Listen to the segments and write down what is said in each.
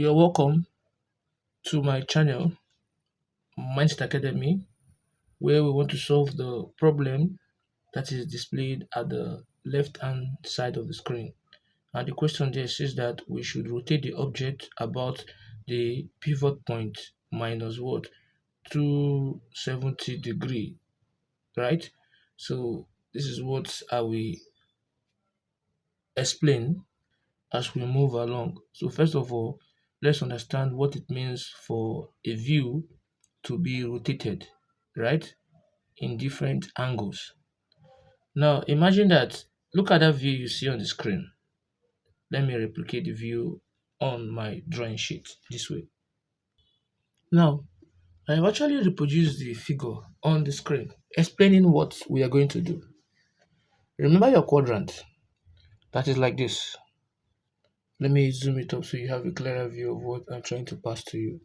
You're welcome to my channel, Mindset Academy, where we want to solve the problem that is displayed at the left hand side of the screen. And the question there says that we should rotate the object about the pivot point minus what? 270 degree, right? So this is what I will explain as we move along. So first of all, let's understand what it means for a view to be rotated, right, in different angles. Now imagine that, look at that view you see on the screen. Let me replicate the view on my drawing sheet this way. Now I've actually reproduced the figure on the screen explaining what we are going to do. Remember your quadrant that is like this. Let me zoom it up so you have a clearer view of what I'm trying to pass to you.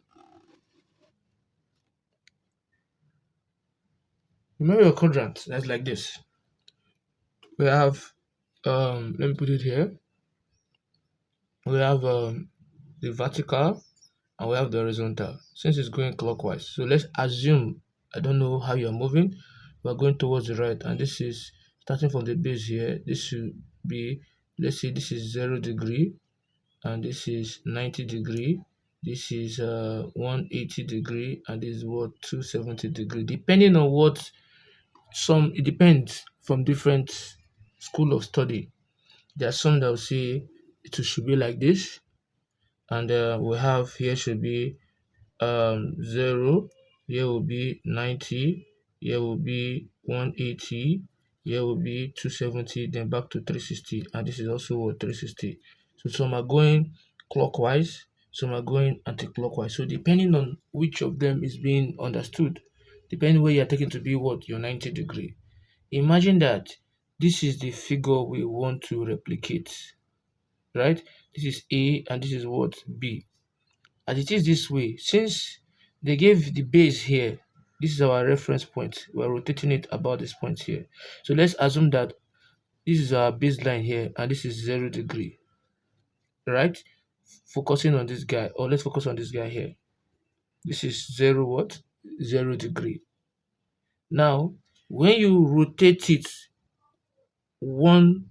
Remember your quadrant that's like this. We have let me put it here. We have the vertical and we have the horizontal since it's going clockwise. So let's assume, I don't know how you're moving, we're going towards the right, and this is starting from the base here. This should be, let's say this is 0 degree and this is 90 degree, this is 180 degree, and this is what, 270 degree, depending on what, it depends from different school of study. There are some that will say it should be like this, and we have here should be 0, here will be 90, here will be 180, here will be 270, then back to 360, and this is also what, 360. So some are going clockwise, some are going anti-clockwise. So depending on which of them is being understood, depending where you're taking to be what, your 90 degree. Imagine that this is the figure we want to replicate, right? This is A and this is what, B. As it is this way, since they gave the base here, this is our reference point. We're rotating it about this point here. So let's assume that this is our baseline here and this is 0 degree, right? Focusing on this guy, or let's focus on this guy here. This is 0 what? 0 degree. Now, when you rotate it one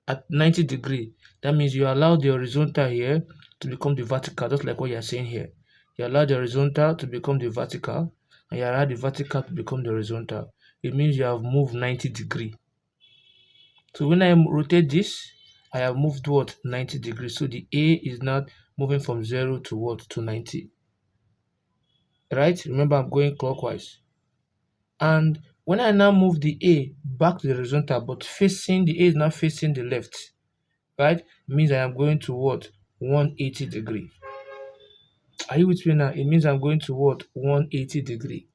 at 90 degree, that means you allow the horizontal here to become the vertical, just like what you're saying here. You allow the horizontal to become the vertical, and you allow the vertical to become the horizontal. It means you have moved 90 degree. So when I rotate this, I have moved what, 90 degrees. So the A is not moving from 0 to what, to 90. Right? Remember, I'm going clockwise. And when I now move the A back to the horizontal, but facing the A is now facing the left, right? It means I am going to what, 180 degree. Are you with me now? It means I'm going to what, 180 degree.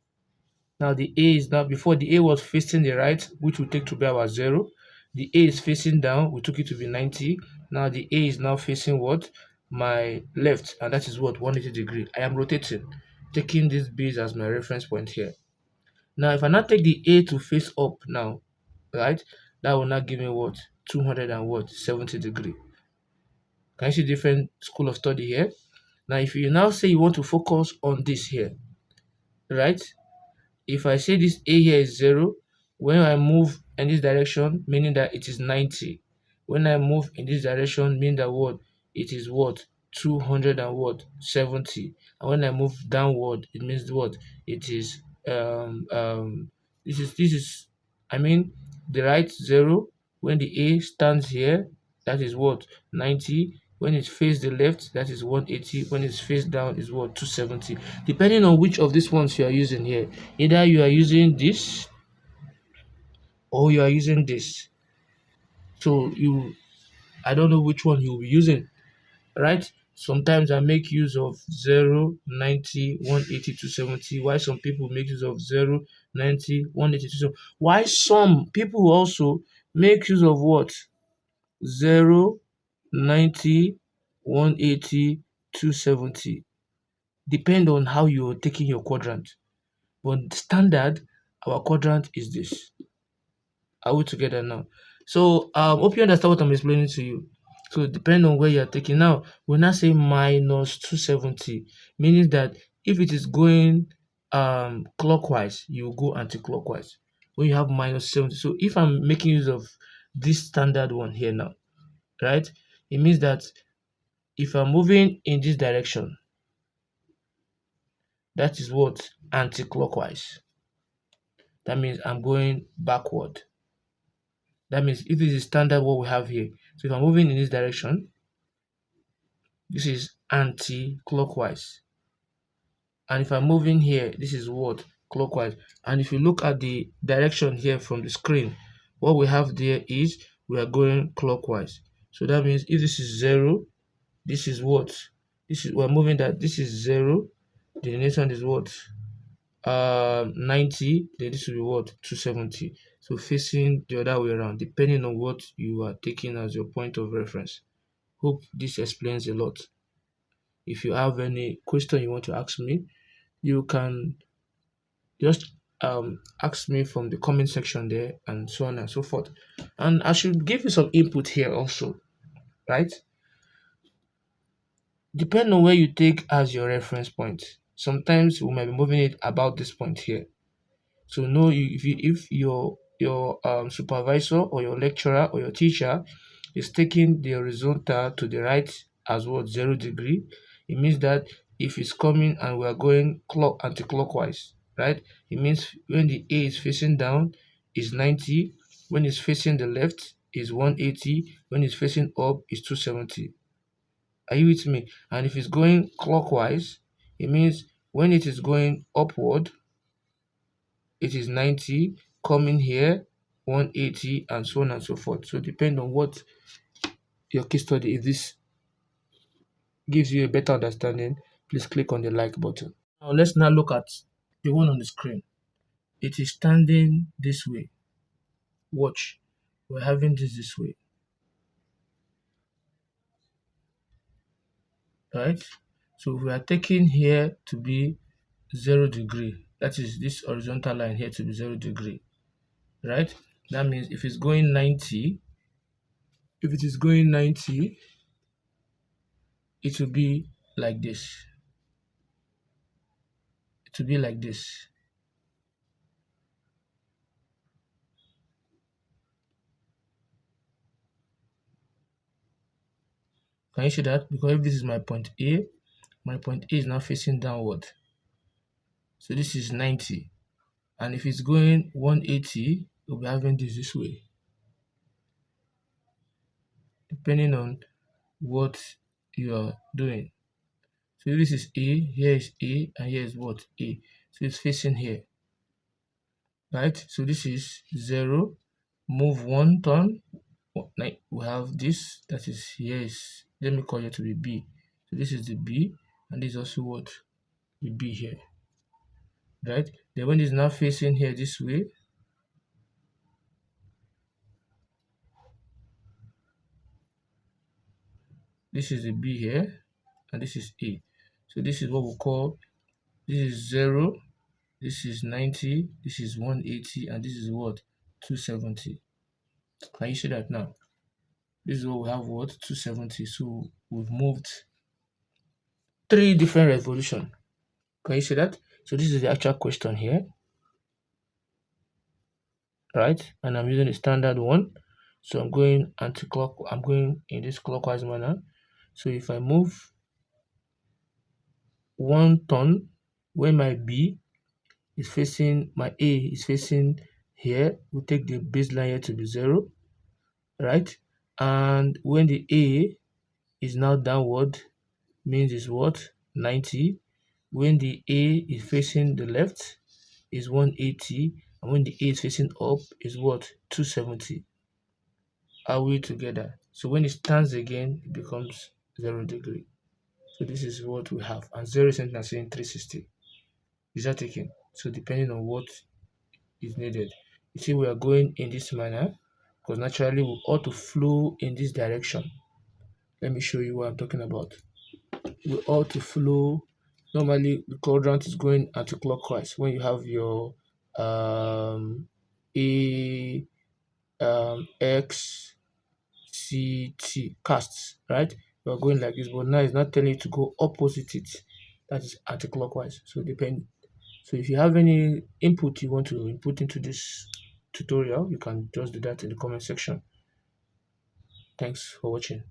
Now the A is now, before the A was facing the right, which we take to be our 0. The A is facing down, we took it to be 90. Now the A is now facing what, my left, and that is what, 180 degree. I am rotating, taking this base as my reference point here. Now if I now take the A to face up now, right, that will now give me what, 270 degree. Can you see different school of study here? Now if you now say you want to focus on this here, right, if I say this A here is 0, when I move in this direction, meaning that it is 90. When I move in this direction, meaning that what, it is what, 270. And when I move downward, it means what, it is this is I mean the right 0. When the A stands here, that is what, 90. When it's faced the left, that is 180. When it's faced down, is what, 270. Depending on which of these ones you are using here, either you are using this or you are using this. So I don't know which one you'll be using, right? Sometimes I make use of 0, 90, 180, 270. Why some people make use of 0, 90, 180, 270. Why some people also make use of what? 0, 90, 180, 270. Depend on how you're taking your quadrant. But standard, our quadrant is this. Are we together now? So hope you understand what I'm explaining to you. So depending on where you're taking now, when I say minus 270, meaning that if it is going clockwise, you go anti-clockwise when you have minus 70. So if I'm making use of this standard one here now, right, it means that if I'm moving in this direction, that is what? Anti-clockwise. That means I'm going backward. That means if this is standard what we have here, so if I'm moving in this direction, this is anti-clockwise. And if I'm moving here, this is what? Clockwise. And if you look at the direction here from the screen, what we have there is we are going clockwise. So that means if this is 0, this is what? This is, we're moving that this is 0, the next one is what? 90, then this will be what? 270. So facing the other way around, depending on what you are taking as your point of reference. Hope this explains a lot. If you have any question you want to ask me, you can just ask me from the comment section there, and so on and so forth. And I should give you some input here also, right? Depending on where you take as your reference point, sometimes we might be moving it about this point here. So know if your supervisor or your lecturer or your teacher is taking the horizontal to the right as what? 0 degree, it means that if it's coming and we are going anti-clockwise, right, it means when the A is facing down is 90, when it's facing the left is 180, when it's facing up is 270. Are you with me? And if it's going clockwise, it means when it is going upward, it is 90, coming here 180, and so on and so forth. So depend on what your case study. If this gives you a better understanding, please click on the like button. Now let's now look at the one on the screen. It is standing this way. Watch, we're having this way, right? So we are taking here to be 0 degree, that is this horizontal line here to be 0 degree, right? That means if it's going 90, if it is going 90, it will be like this. It will be like this. Can you see that? Because if this is my point A is now facing downward. So this is 90. And if it's going 180, we'll be having this way. Depending on what you are doing. So if this is A, here is A, and here is what? A. So it's facing here. Right? So this is 0. Move one turn. We have this, that is here is, let me call it to be B. So this is the B, and this is also what? The B here. Right? Then when it's now facing here this way, this is the B here, and this is A. So this is what we call, this is 0, this is 90, this is 180, and this is what? 270. Can you see that now? This is what we have, what? 270. So we've moved 3 different revolutions. Can you see that? So this is the actual question here, right? And I'm using the standard one. So I'm going I'm going in this clockwise manner. So if I move one turn, where my B is facing, my A is facing here, we take the baseline here to be 0, right? And when the A is now downward, means is what? 90. When the A is facing the left is 180, and when the A is facing up is what? 270. Are we together? So when it stands again, it becomes 0 degree. So this is what we have, and 0 is saying 360. Is that taken? So depending on what is needed, you see we are going in this manner because naturally we ought to flow in this direction. Let me show you what I'm talking about. We ought to flow. Normally the quadrant is going anti-clockwise when you have your A, X, casts, right? You're going like this, but now it's not telling you to go opposite it. That is anti-clockwise. So depend. So if you have any input you want to input into this tutorial, you can just do that in the comment section. Thanks for watching.